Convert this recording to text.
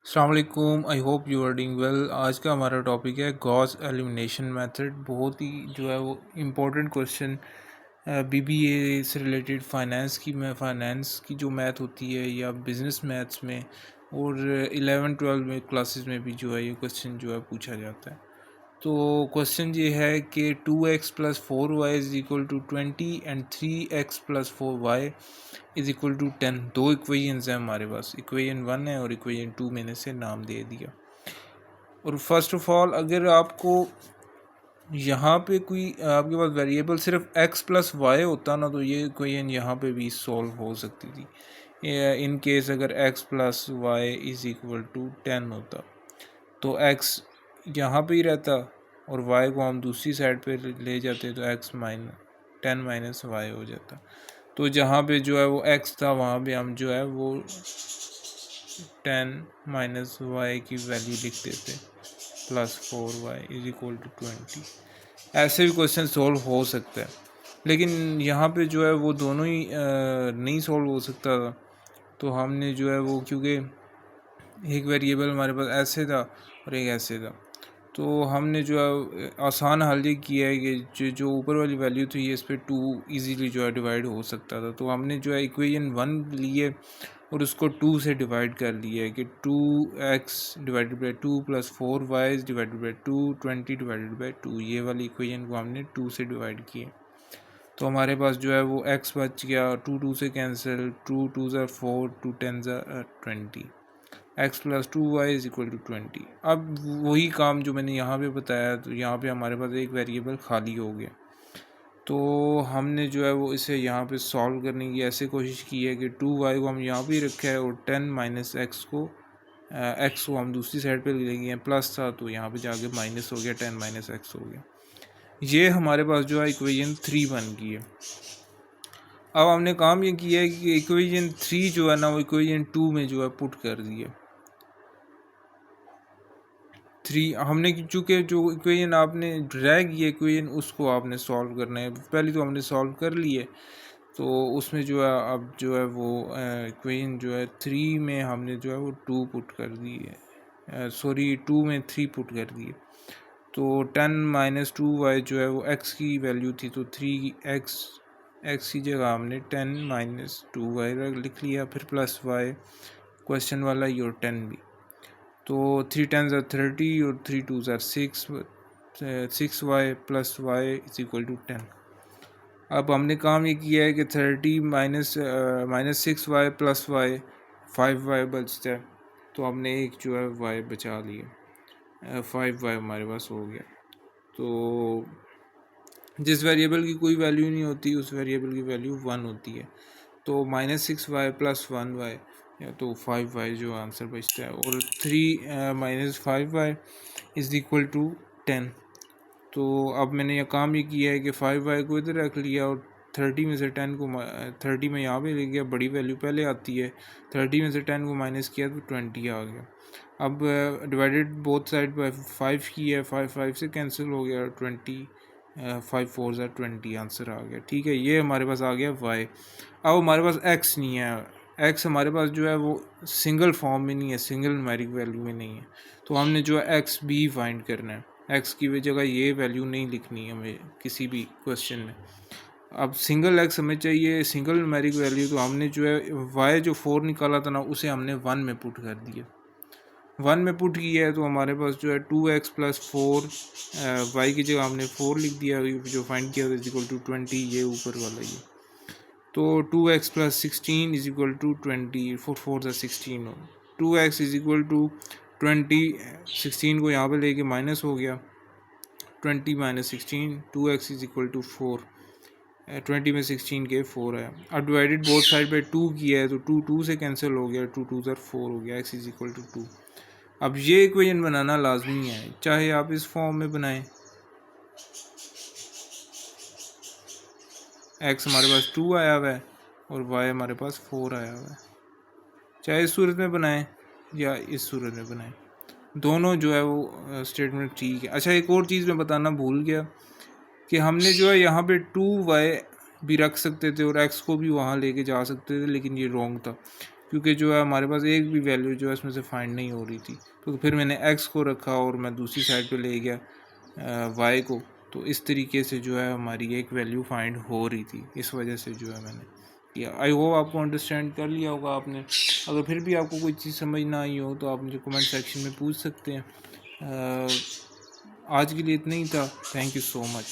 अस्सलाम वालेकुम। I hope you are doing well. आज का हमारा टॉपिक है गॉस एलिमिनेशन मेथड। बहुत ही जो है वो इम्पोर्टेंट क्वेश्चन बीबीए से रिलेटेड फाइनेंस की जो मैथ होती है या बिजनेस मैथ्स में और 11-12 में क्लासेस में भी जो है ये क्वेश्चन जो है पूछा जाता है। तो क्वेश्चन ये है कि 2x + 4y is equal to 20 and 3x + 4y is equal to 10। दो इक्वेशंस हैं हमारे पास, इक्वेशन 1 है और इक्वेशन 2 मैंने से नाम दे दिया। और फर्स्ट ऑफ ऑल अगर आपको यहाँ पे कोई आपके पास वेरिएबल सिर्फ x + y होता ना तो ये इक्वेशन यहाँ पे भी सॉल्व हो सकती थी। इन केस अगर x + y is equal to 10 होता तो x यहाँ पे ही रहता और y को हम दूसरी साइड पे ले जाते तो x माइनस 10 - y हो जाता। तो जहाँ पे जो है वो x था वहाँ पे हम जो है वो 10 - y की वैल्यू लिख देते +4y इज इक्वल टू 20। ऐसे भी क्वेश्चन सॉल्व हो सकता है, लेकिन यहाँ पे जो है वो दोनों ही नहीं सॉल्व हो सकता था। तो हमने जो है वो क्योंकि एक वेरिएबल हमारे पास ऐसे था और एक ऐसे था, तो हमने जो है आसान हल ये किया है कि जो ऊपर वाली वैल्यू थी ये इस पर 2 इजीली जो है डिवाइड हो सकता था। तो हमने जो है इक्वेशन 1 लिए और उसको 2 से डिवाइड कर लिया है कि 2x/2 + 4y divided by 2 20 divided by 2, ये वाली इक्वेशन को हमने 2 से डिवाइड किया। तो हमारे पास जो है वो x बच गया, 2 2 से कैंसिल, 2 2 ज़ा 4, 2 10 ज़ा 20, x + 2y is equal to 20। अब वही काम जो मैंने यहाँ पे बताया, तो यहाँ पे हमारे पास एक वेरिएबल खाली हो गया। तो हमने जो है वो इसे यहाँ पे सॉल्व करने की ऐसे कोशिश की है कि 2y को हम यहाँ पे रखा है और 10 - x को हम दूसरी साइड पे ले गए, प्लस था तो यहाँ पे जाके माइनस हो गया, 10 - x हो गया। ये हमारे पास जो है इक्वेशन 3 बन गई है। अब हमने काम ये किया है कि इक्वेशन 3 जो है ना वो इक्वेशन 2 में जो है पुट कर दिया। 3 हमने चूँकि जो इक्वेशन आपने रह गई इक्वेशन उसको आपने सॉल्व करना है। पहले तो हमने सॉल्व कर लिए, तो उसमें जो है अब जो है वो इक्वेशन जो है 3 में हमने जो है वो 2 पुट कर दी है, सॉरी 2 में 3 पुट कर दिए। तो 10 - 2y जो है वो x की वैल्यू थी, तो 3x की जगह हमने 10 - 2y लिख लिया, फिर प्लस y क्वेश्चन वाला ही और 10 भी। तो 3 10 ज़ा 30 और 3 2 ज़ा 6, 6y + y is equal to 10। अब हमने काम ये किया है कि 30 - 6y + y 5y बचता है, तो हमने एक जो है y बचा लिया, 5y हमारे पास हो गया। तो जिस वेरिएबल की कोई वैल्यू नहीं होती उस वेरिएबल की वैल्यू 1 होती है। तो -6y + 1y या तो 5y जो आंसर बचता है, और 3 - 5y इज़ इक्वल टू 10। तो अब मैंने यह काम ये किया है कि 5y को इधर रख लिया और 30 में से 10 को 30 में यहाँ पे ले गया, बड़ी वैल्यू पहले आती है, 30 में से 10 को माइनस किया तो 20 आ गया। अब डिवाइडेड बोथ साइड बाय 5 की है, 5 5 से कैंसिल हो गया, 20 5 4 ज़ा 20 आंसर आ गया। ठीक है, ये हमारे पास आ गया y। अब हमारे पास x नहीं है, x हमारे पास जो है वो सिंगल फॉर्म में नहीं है, सिंगल न्यूमेरिक वैल्यू में नहीं है। तो हमने जो है x भी फाइंड करना है, x की जगह ये वैल्यू नहीं लिखनी है हमें किसी भी क्वेश्चन में। अब सिंगल x हमें चाहिए, सिंगल न्यूमेरिक वैल्यू, तो हमने जो है y जो 4 निकाला था ना उसे हमने 1 में पुट कर दिया। 1 में पुट किया है तो हमारे पास जो है 2x + 4, y की जगह हमने 4 लिख दिया, जो फाइंड किया था इक्वल टू 20, ये ऊपर वाला ये। तो 2x + 16 इज इक्वल टू 20, 4 4 ज़ा 16 हो, 2x इज इक्वल टू 20, 16 को यहाँ पे लेके माइनस हो गया, 20 - 16, 2x इज इक्वल टू 4, 20 में 16 के 4 है। अब डिवाइडेड बोथ साइड पे 2 किया है तो 2 2 से कैंसिल हो गया, 2 2 ज़ा 4 हो गया, x इज इक्वल टू 2। अब ये इक्वेशन बनाना लाजमी है, चाहे आप इस फॉर्म में बनाएं, x हमारे पास 2 आया हुआ है और y हमारे पास 4 आया हुआ है, चाहे इस सूरत में बनाएं या इस सूरत में बनाएं, दोनों जो है वो स्टेटमेंट ठीक है। अच्छा, एक और चीज़ मैं बताना भूल गया कि हमने जो है यहाँ पे 2y भी रख सकते थे और x को भी वहाँ लेके जा सकते थे, लेकिन ये रॉन्ग था क्योंकि जो है हमारे पास एक भी वैल्यू जो है इसमें से फाइंड नहीं हो रही थी। तो फिर मैंने एक्स को रखा और मैं दूसरी साइड पे ले गया वाई को, तो इस तरीके से जो है हमारी एक वैल्यू फाइंड हो रही थी। इस वजह से जो है मैंने किया। आई होप आपको अंडरस्टैंड कर लिया होगा आपने। अगर फिर भी आपको कोई चीज़ समझ ना आई हो तो आप मुझे कमेंट सेक्शन में पूछ सकते हैं। आज के लिए इतना ही था। Thank you so much.